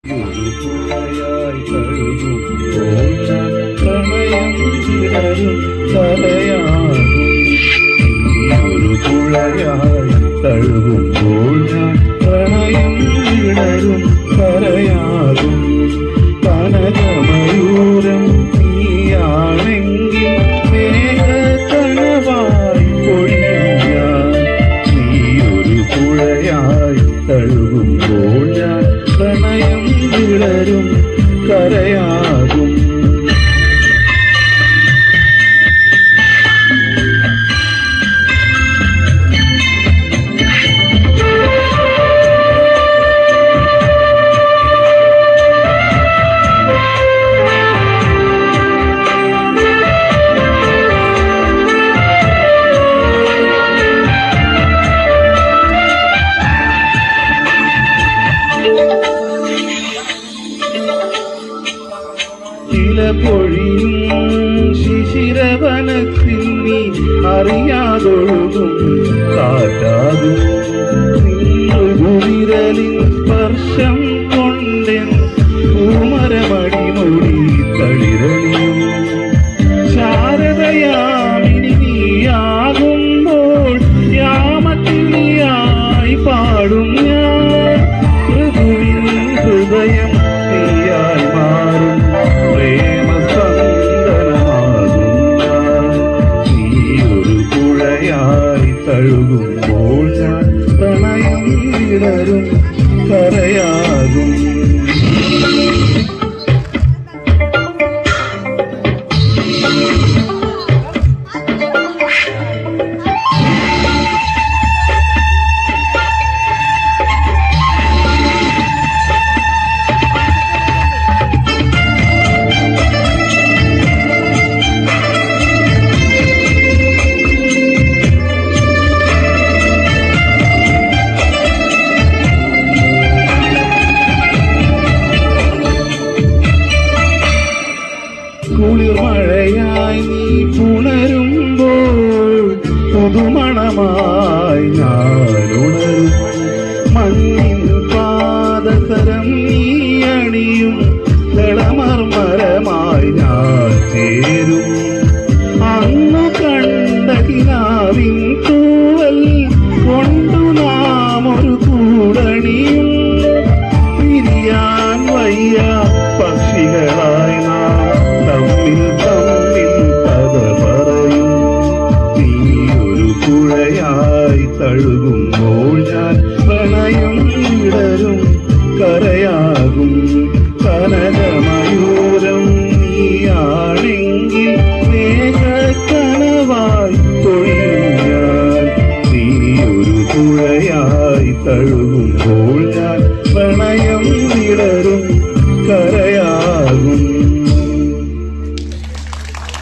പുഴയായി തഴുകുമ്പോൾ ഞാൻ പ്രണയം വിടരും കരയാകും. ഒരു പുഴയായി തഴുകുമ്പോൾ ഞാൻ പ്രണയം വിടരും കരയാകും. കനകമയൂരം നീയാണെങ്കിൽ മേഘക്കനവായി പൊഴിയും ഞാൻ. നീയൊരു പുഴയായി തഴുകുമ്പോൾ ഞാൻ പ്രണയം വിടരും കരയാകും. പൊഴിയും ശിശിരവനത്തിൽ നീ അറിയാതൊഴുകും കാറ്റാകും. വിരലിൻ സ്പർശം കൊണ്ടെൻ പൂമരമടിമൊഴി തളിരണിയും. ശാരദയാമിനി നീയാകുമ്പോൾ യാമത്തിൽ നീയായി പാടും ഞാൻ. ഋതുവിൻ ഹൃദയം നീയായി മാറും തഴുകുമ്പോൾ ഞാൻ പ്രണയം വിടരും കരയാകും. കുളിർമഴയായി നീ പുണരുമ്പോൾ പുതുമണമായി ഞാനുണരും. മണ്ണിൻ പാദസരം നീ അണിയും കളമർമരമായി ഞാൻ ചേരും. അന്നു കണ്ട കിനാവിൻ തൂവൽ കൊണ്ടു നാം ഒരു കൂടണിയും. പിരിയാൻ വയ്യ പക്ഷികളായി നാം തമ്മിൽ തമ്മിൽ കഥ പറയും. നീയൊരു പുഴയായി തഴുകുമ്പോൾ ഞാൻ പ്രണയം വിടരും കരയാകും. കനകമയൂരം നീയാണെങ്കിൽ മേഘക്കനവായി പൊഴിയും ഞാൻ. നീയൊരു പുഴയായി തഴുകുമ്പോൾ ഞാൻ